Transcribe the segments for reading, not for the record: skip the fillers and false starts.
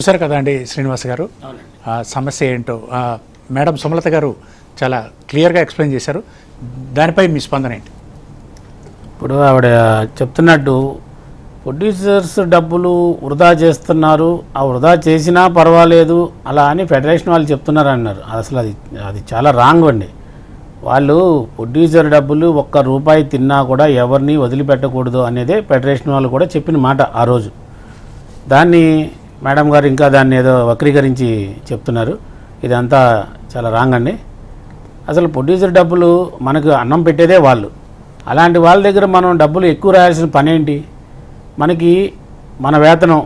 చూసారు కదా అండి శ్రీనివాస్ గారు, సమస్య ఏంటో మేడం సుమలత గారు చాలా క్లియర్గా ఎక్స్ప్లెయిన్ చేశారు. దానిపై మీ స్పందన ఏంటి? ఇప్పుడు ఆవిడ చెప్తున్నట్టు ప్రొడ్యూసర్స్ డబ్బులు వృధా చేస్తున్నారు, ఆ వృధా చేసినా పర్వాలేదు అలా అని ఫెడరేషన్ వాళ్ళు చెప్తున్నారు అన్నారు. అసలు అది చాలా రాంగ్ అండి. వాళ్ళు ప్రొడ్యూసర్ డబ్బులు ₹1 తిన్నా కూడా ఎవరిని వదిలిపెట్టకూడదు అనేదే ఫెడరేషన్ వాళ్ళు కూడా చెప్పిన మాట ఆ రోజు. దాన్ని మేడం గారు ఇంకా దాన్ని ఏదో వక్రీకరించి చెప్తున్నారు. ఇదంతా చాలా రాంగ్ అండి. అసలు ప్రొడ్యూసర్ డబ్బులు మనకు అన్నం పెట్టేదే వాళ్ళు. అలాంటి వాళ్ళ దగ్గర మనం డబ్బులు ఎక్కువ రాయాల్సిన పని ఏంటి? మనకి మన వేతనం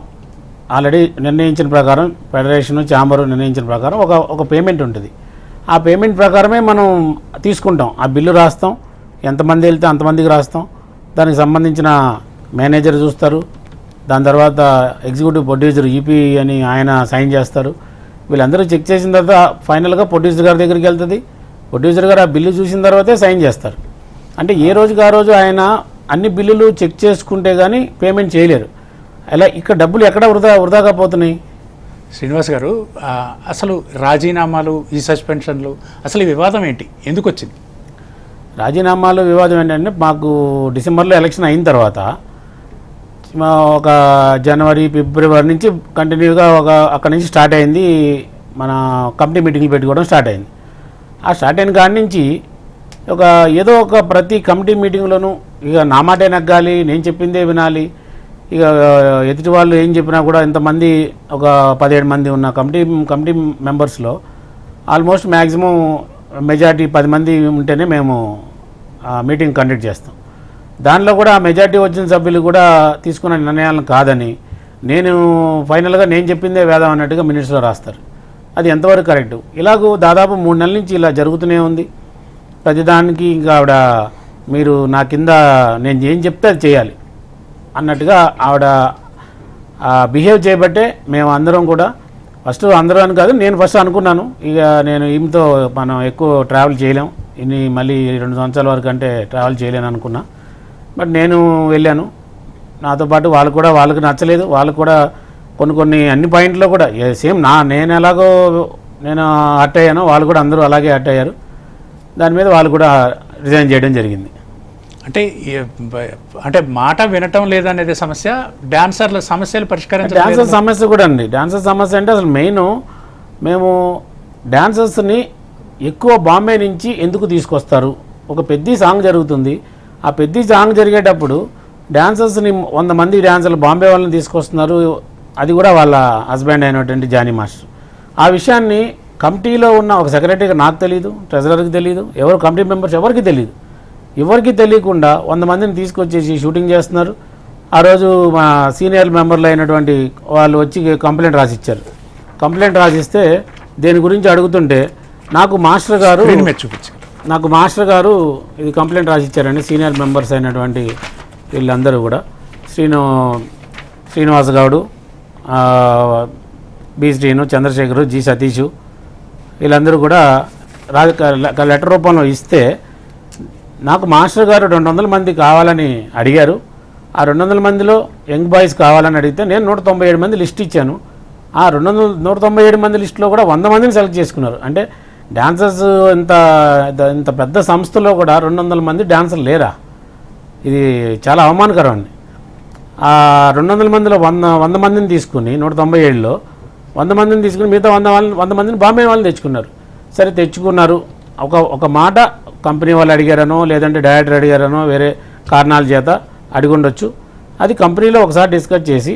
ఆల్రెడీ నిర్ణయించిన ప్రకారం ఫెడరేషన్ ఛాంబరు నిర్ణయించిన ప్రకారం ఒక పేమెంట్ ఉంటుంది. ఆ పేమెంట్ ప్రకారమే మనం తీసుకుంటాం. ఆ బిల్లు రాస్తాం, ఎంతమంది వెళ్తే అంతమందికి రాస్తాం. దానికి సంబంధించిన మేనేజర్ చూస్తారు, దాని తర్వాత ఎగ్జిక్యూటివ్ ప్రొడ్యూసర్ ఈపీ అని ఆయన సైన్ చేస్తారు. వీళ్ళందరూ చెక్ చేసిన తర్వాత ఫైనల్గా ప్రొడ్యూసర్ గారి దగ్గరికి వెళ్తుంది. ప్రొడ్యూసర్ గారు ఆ బిల్లు చూసిన తర్వాతే సైన్ చేస్తారు. అంటే ఏ రోజుకి ఆ రోజు ఆయన అన్ని బిల్లులు చెక్ చేసుకుంటే కానీ పేమెంట్ చేయలేరు. అలా ఇక్కడ డబ్బులు ఎక్కడ వృధాగా పోతున్నాయి? శ్రీనివాస్ గారు, అసలు రాజీనామాలు, ఈ సస్పెన్షన్లు, అసలు ఈ వివాదం ఏంటి, ఎందుకు వచ్చింది? రాజీనామాలు వివాదం ఏంటంటే, మాకు డిసెంబర్లో ఎలక్షన్ అయిన తర్వాత ఒక జనవరి ఫిబ్రవరి నుంచి కంటిన్యూగా అక్కడి నుంచి స్టార్ట్ అయింది. మన కమిటీ మీటింగ్లు పెట్టుకోవడం స్టార్ట్ అయింది. ఆ స్టార్ట్ అయిన కాడి నుంచి ఏదో ఒక ప్రతి కమిటీ మీటింగ్లోనూ ఇక నా మాటే నగ్గాలి, నేను చెప్పిందే వినాలి. ఇక ఎదుటి వాళ్ళు ఏం చెప్పినా కూడా ఇంతమంది ఒక 17 మంది ఉన్న కమిటీ మెంబర్స్లో ఆల్మోస్ట్ మ్యాక్సిమం మెజారిటీ 10 మంది ఉంటేనే మేము మీటింగ్ కండక్ట్ చేస్తాం. దానిలో కూడా ఆ మెజారిటీ వచ్చిన సభ్యులు కూడా తీసుకున్న నిర్ణయాలను కాదని నేను ఫైనల్గా నేను చెప్పిందే వేదం అన్నట్టుగా మినిట్స్లో రాస్తారు. అది ఎంతవరకు కరెక్టు? ఇలాగూ దాదాపు 3 నెలల నుంచి ఇలా జరుగుతూనే ఉంది. ప్రతిదానికి ఇంకా ఆవిడ మీరు నా కింద నేను ఏం చెప్తే అది చేయాలి అన్నట్టుగా ఆవిడ బిహేవ్ చేయబట్టే మేము అందరం కూడా ఫస్ట్ అందరూ అని కాదు, నేను ఫస్ట్ అనుకున్నాను ఇక నేను ఈమెతో మనం ఎక్కువ ట్రావెల్ చేయలేం, మళ్ళీ 2 సంవత్సరాల వరకు అంటే ట్రావెల్ చేయలేను అనుకున్నా. బట్ నేను వెళ్ళాను, నాతో పాటు వాళ్ళకి నచ్చలేదు. వాళ్ళు కూడా కొన్ని అన్ని పాయింట్లో కూడా సేమ్ నేను ఎలాగో నేను హర్ట్ అయ్యానో వాళ్ళు కూడా అందరూ అలాగే హర్ట్ అయ్యారు. దాని మీద వాళ్ళు కూడా రిజైన్ చేయడం జరిగింది. అంటే మాట వినటం లేదనేది సమస్య, డాన్సర్ల సమస్యలు పరిష్కరించడం. డాన్సర్ సమస్య కూడా అండి. డాన్సర్ సమస్య అంటే అసలు మెయిన్ మేము డాన్సర్స్ని ఎక్కువ బాంబే నుంచి ఎందుకు తీసుకొస్తారు? ఒక పెద్ద సాంగ్ జరుగుతుంది, ఆ పెద్ద సాంగ్ జరిగేటప్పుడు డాన్సర్స్ని 100 మంది డాన్సర్లు బాంబే వాళ్ళని తీసుకొస్తున్నారు, అది కూడా వాళ్ళ హస్బెండ్ అయినటువంటి జానీ మాస్టర్. ఆ విషయాన్ని కమిటీలో ఉన్న ఒక సెక్రటరీకి నాకు తెలియదు, ట్రెజరర్కి తెలియదు, ఎవరు కమిటీ మెంబర్స్ ఎవరికి తెలియదు. ఎవరికి తెలియకుండా 100 మందిని తీసుకొచ్చేసి షూటింగ్ చేస్తున్నారు. ఆ రోజు మా సీనియర్ మెంబర్లు అయినటువంటి వాళ్ళు వచ్చి కంప్లైంట్ రాసిచ్చారు. కంప్లైంట్ రాసిస్తే దేని గురించి అడుగుతుంటే నాకు మాస్టర్ గారు ఇది కంప్లైంట్ రాసిచ్చారండి. సీనియర్ మెంబర్స్ అయినటువంటి వీళ్ళందరూ కూడా శ్రీనివాస్ గౌడు, బి శ్రీను, చంద్రశేఖరు, జి సతీషు వీళ్ళందరూ కూడా లెటర్ రూపంలో ఇస్తే నాకు మాస్టర్ గారు 200 మంది కావాలని అడిగారు. ఆ 200 మందిలో యంగ్ బాయ్స్ కావాలని అడిగితే నేను 197 మంది లిస్ట్ ఇచ్చాను. ఆ 197 మంది లిస్టులో కూడా 100 మందిని సెలెక్ట్ చేసుకున్నారు. అంటే డాన్సర్స్ ఇంత పెద్ద సంస్థలో కూడా 200 మంది డాన్సర్లు లేరా? ఇది చాలా అవమానకరం అండి. ఆ 200 మందిలో 100 మందిని తీసుకుని 197లో 100 మందిని తీసుకుని మిగతా 100 మందిని బాంబే వాళ్ళని తెచ్చుకున్నారు. సరే తెచ్చుకున్నారు, ఒక మాట కంపెనీ వాళ్ళు అడిగారనో లేదంటే డైరెక్టర్ అడిగారనో వేరే కారణాల చేత అడిగి ఉండొచ్చు. అది కంపెనీలో ఒకసారి డిస్కస్ చేసి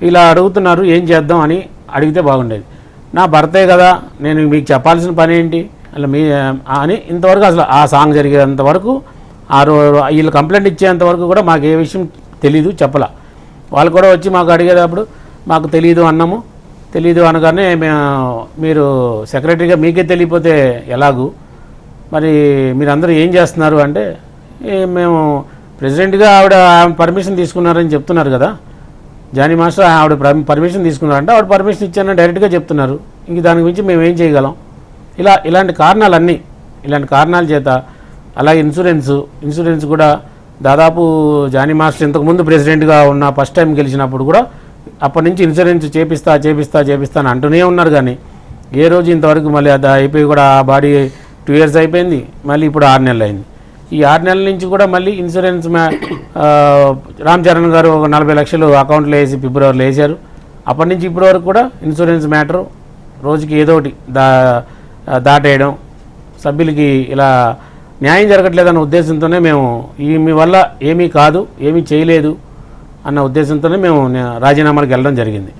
ఇలా అడుగుతున్నారు ఏం చేద్దాం అని అడిగితే బాగుండేది. నా భర్తే కదా, నేను మీకు చెప్పాల్సిన పని ఏంటి అలా అని ఇంతవరకు అసలు ఆ సాంగ్ జరిగేంత వరకు వీళ్ళు కంప్లైంట్ ఇచ్చేంత వరకు కూడా మాకు ఏ విషయం తెలీదు, చెప్పలా. వాళ్ళు కూడా వచ్చి మాకు అడిగేటప్పుడు మాకు తెలీదు అనగానే మీరు సెక్రటరీగా మీకే తెలియపోతే ఎలాగూ, మరి మీరందరూ ఏం చేస్తున్నారు అంటే మేము ప్రెసిడెంట్గా ఆవిడ పర్మిషన్ తీసుకున్నారని చెప్తున్నారు కదా, జానీ మాస్టర్ ఆవిడ పర్మిషన్ తీసుకున్నారంటే ఆవిడ పర్మిషన్ ఇచ్చానని డైరెక్ట్గా చెప్తున్నారు. ఇంక దాని గురించి మేము ఏం చేయగలం? ఇలాంటి కారణాల చేత. అలాగే ఇన్సూరెన్స్ కూడా దాదాపు జానీ మాస్టర్ ఇంతకుముందు ప్రెసిడెంట్గా ఉన్న ఫస్ట్ టైం గెలిచినప్పుడు కూడా అప్పటి నుంచి ఇన్సూరెన్స్ చేపిస్తా అని అంటూనే ఉన్నారు. కానీ ఏ రోజు ఇంతవరకు మళ్ళీ అది అయిపోయి కూడా ఆ బాడీ 2 years అయిపోయింది, మళ్ళీ ఇప్పుడు 6 నెలలు అయింది. ఈ 6 నెలల నుంచి కూడా మళ్ళీ ఇన్సూరెన్స్ రామ్ చరణ్ గారు ఒక 40 లక్షలు అకౌంట్లో వేసి ఫిబ్రవరిలో వేశారు. అప్పటి నుంచి ఇప్పటి వరకు కూడా ఇన్సూరెన్స్ మ్యాటరు రోజుకి ఏదో ఒకటి దాటేయడం, సభ్యులకి ఇలా న్యాయం జరగట్లేదన్న ఉద్దేశంతోనే మేము మీ వల్ల ఏమీ కాదు, ఏమీ చేయలేదు అన్న ఉద్దేశంతోనే మేము రాజీనామాలకు వెళ్ళడం జరిగింది.